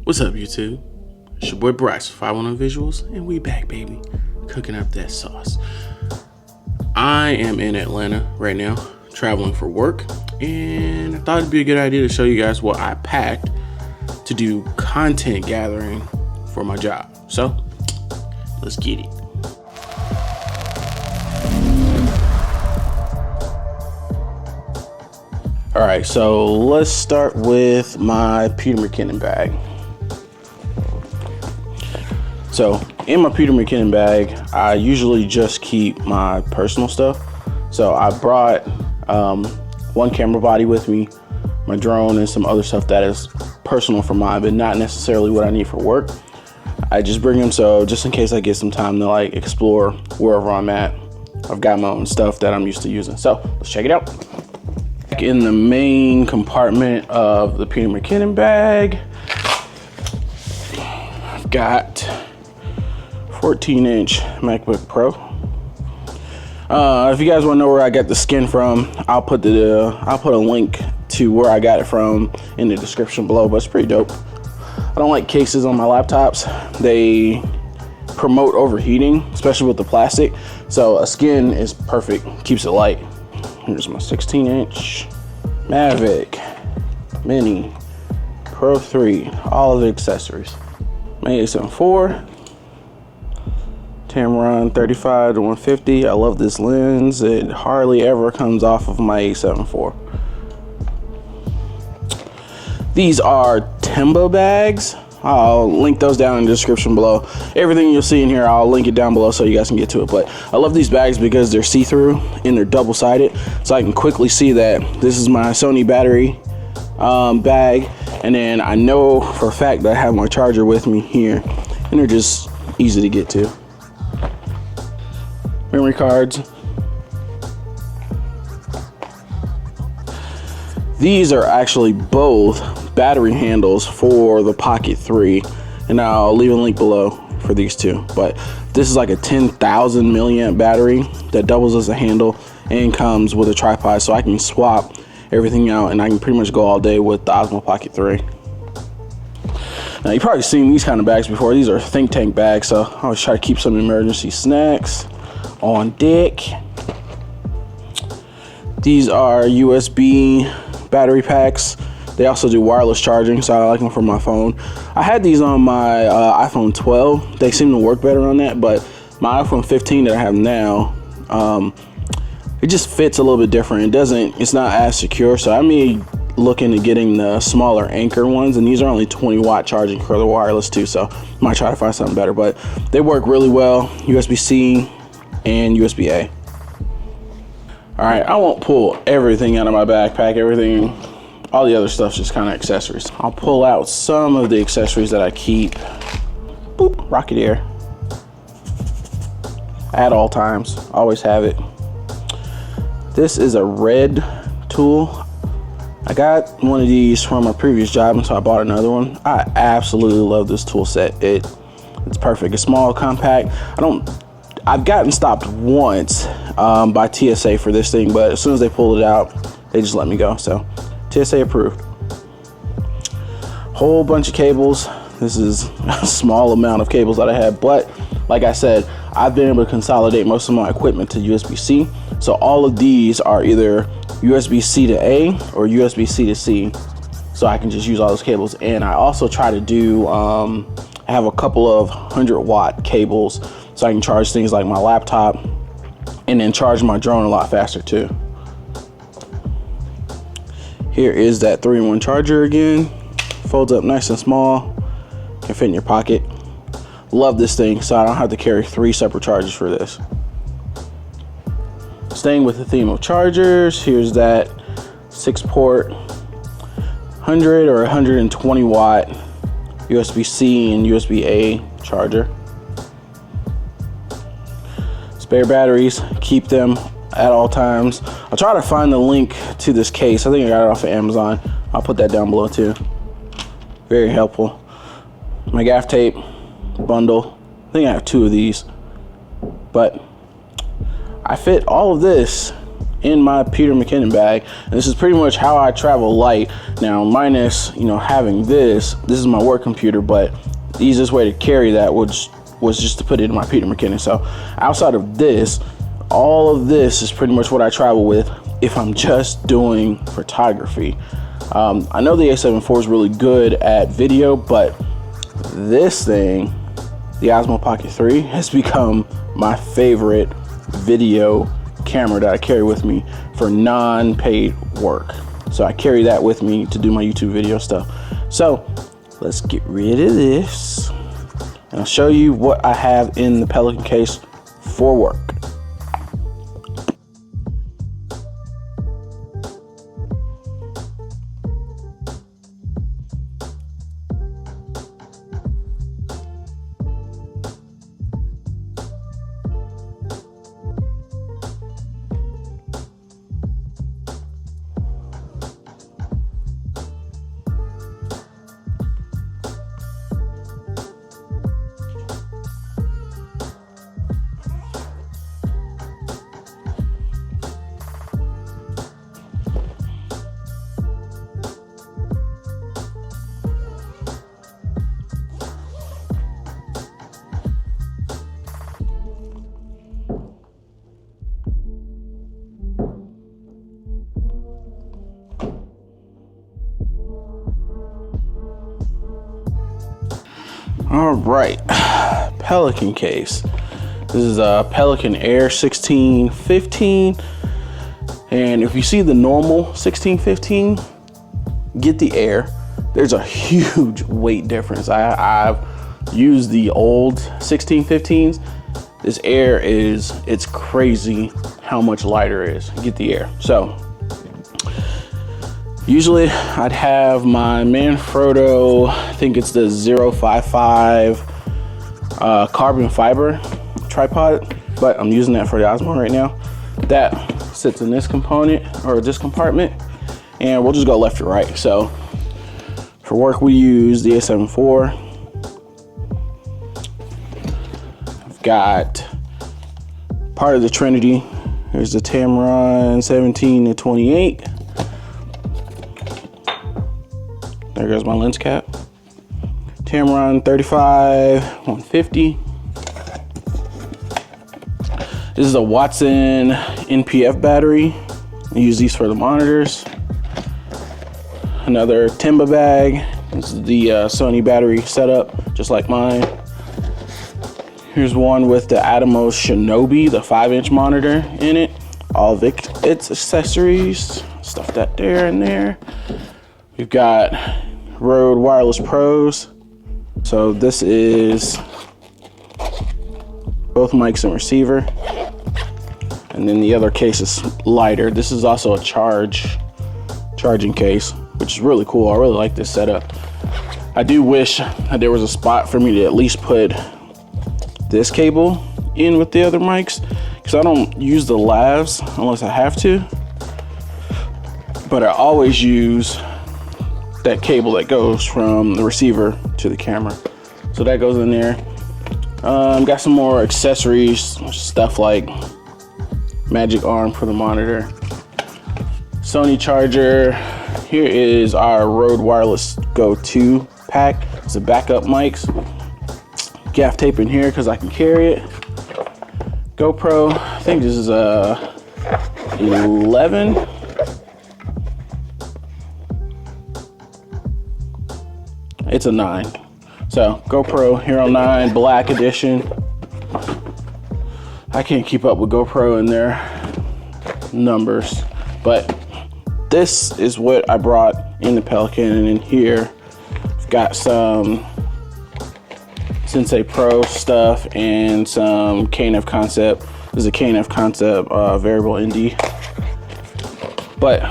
What's up, YouTube? It's your boy Bryce, 510 Visuals, and we back, baby, cooking up that sauce. I am in Atlanta right now, traveling for work, and I thought it'd be a good idea to show you guys what I packed to do content gathering for my job. So, let's get it. All right, so let's start with my Peter McKinnon bag. So in my Peter McKinnon bag, I usually just keep my personal stuff. So I brought one camera body with me, my drone, and some other stuff that is personal for mine, but not necessarily what I need for work. I just bring them so just in case I get some time to like explore wherever I'm at. I've got my own stuff that I'm used to using. So let's check it out. In the main compartment of the Peter McKinnon bag, I've got 14-inch MacBook Pro. If you guys want to know where I got the skin from, I'll put a link to where I got it from in the description below. But it's pretty dope. I don't like cases on my laptops. They promote overheating, especially with the plastic. So a skin is perfect, keeps it light. Here's my 16-inch Mavic Mini Pro 3, all of the accessories. My 874 Tamron 35 to 150. I love this lens. It hardly ever comes off of my 874. These are Timba bags. I'll link those down in the description below. Everything you'll see in here, I'll link it down below so you guys can get to it. But I love these bags because they're see-through and they're double-sided, so I can quickly see that this is my Sony battery bag, and then I know for a fact that I have my charger with me here, and they're just easy to get to. Memory cards. These are actually both battery handles for the Pocket 3, and I'll leave a link below for these two. But this is like a 10,000 milliamp battery that doubles as a handle and comes with a tripod, so I can swap everything out and I can pretty much go all day with the Osmo Pocket 3. Now you've probably seen these kind of bags before. These are think tank bags, so I always try to keep some emergency snacks on deck. These are USB battery packs. They also do wireless charging, so I like them for my phone. I had these on my iPhone 12. They seem to work better on that, but my iPhone 15 that I have now, it just fits a little bit different. It's not as secure, so I may look into getting the smaller Anchor ones, and these are only 20-watt charging for the wireless too, so I might try to find something better, but they work really well, USB-C and USB-A. All right, I won't pull everything out of my backpack, all the other stuff's just kind of accessories. I'll pull out some of the accessories that I keep. Boop, Rocket Air. At all times, always have it. This is a red tool. I got one of these from my previous job, and so I bought another one. I absolutely love this tool set. It's perfect. It's small, compact. I've gotten stopped once by TSA for this thing, but as soon as they pulled it out, they just let me go. So TSA approved. Whole bunch of cables. This is a small amount of cables that I have, but like I said, I've been able to consolidate most of my equipment to USB-C. So all of these are either USB-C to A or USB-C to C. So I can just use all those cables. And I also try to do, I have a couple of 100-watt cables so I can charge things like my laptop and then charge my drone a lot faster too. Here is that 3-in-1 charger again. Folds up nice and small. Can fit in your pocket. Love this thing, so I don't have to carry 3 separate chargers for this. Staying with the theme of chargers, here's that 6-port 100 or 120 watt USB-C and USB-A charger. Spare batteries, keep them at all times. I'll try to find the link to this case. I think I got it off of Amazon. I'll put that down below too. Very helpful. My gaff tape bundle. I think I have 2 of these, but I fit all of this in my Peter McKinnon bag. And this is pretty much how I travel light. Now, minus, you know, having this is my work computer, but the easiest way to carry that was just to put it in my Peter McKinnon. So outside of this, all of this is pretty much what I travel with if I'm just doing photography. I know the A7 IV is really good at video, but this thing, the Osmo Pocket 3, has become my favorite video camera that I carry with me for non-paid work. So I carry that with me to do my YouTube video stuff. So let's get rid of this and I'll show you what I have in the Pelican case for work. All right, Pelican case. This is a Pelican Air 1615. And if you see the normal 1615, get the Air. There's a huge weight difference. I've used the old 1615s. This Air it's crazy how much lighter it is. Get the Air. So usually I'd have my Manfrotto, I think it's the 055 carbon fiber tripod, but I'm using that for the Osmo right now. That sits in this component or this compartment, and we'll just go left to right. So for work we use the A7 IV. I've got part of the Trinity. Here's the Tamron 17 to 28. There goes my lens cap. Tamron 35 150. This is a Watson NPF battery. I use these for the monitors. Another Timba bag. This is the Sony battery setup, just like mine. Here's one with the Atomos Shinobi, the 5-inch monitor in it. All of its accessories. Stuff that there and there. We've got Rode Wireless Pros. So this is both mics and receiver. And then the other case is lighter. This is also a charging case, which is really cool. I really like this setup. I do wish that there was a spot for me to at least put this cable in with the other mics, because I don't use the lavs unless I have to. But I always use that cable that goes from the receiver to the camera. So that goes in there. Got some more accessories, stuff like magic arm for the monitor, Sony charger. Here is our Rode Wireless Go 2 pack. It's a backup mics. Gaff tape in here because I can carry it. GoPro, I think this is a 11. It's a 9. So GoPro Hero 9 Black Edition. I can't keep up with GoPro and their numbers, but this is what I brought in the Pelican. And in here, I've got some Sensei Pro stuff and some KNF Concept. This is a KNF Concept variable ND. But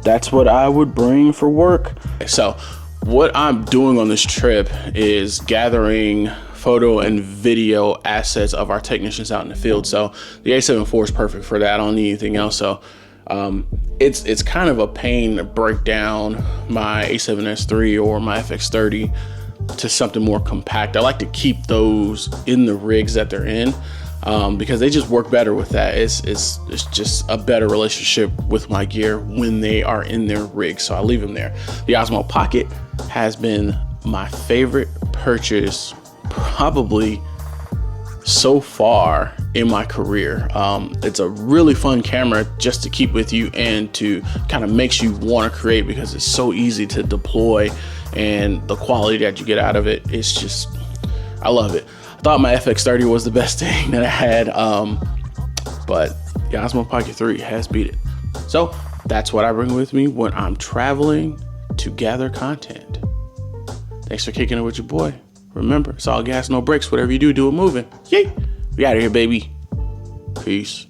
that's what I would bring for work. So what I'm doing on this trip is gathering photo and video assets of our technicians out in the field. So the A7 IV is perfect for that. I don't need anything else. So it's kind of a pain to break down my A7S III or my FX30 to something more compact. I like to keep those in the rigs that they're in. because they just work better with that. It's just a better relationship with my gear when they are in their rig, so I leave them there. The Osmo Pocket has been my favorite purchase probably so far in my career. It's a really fun camera just to keep with you and to kind of makes you want to create, because it's so easy to deploy, and the quality that you get out of it, it's just, I love it. I thought my FX30 was the best thing that I had, but the Osmo Pocket 3 has beat it. So that's what I bring with me when I'm traveling to gather content. Thanks for kicking it with your boy. Remember, it's all gas, no brakes. Whatever you do, do it moving. Yay! We out of here, baby. Peace.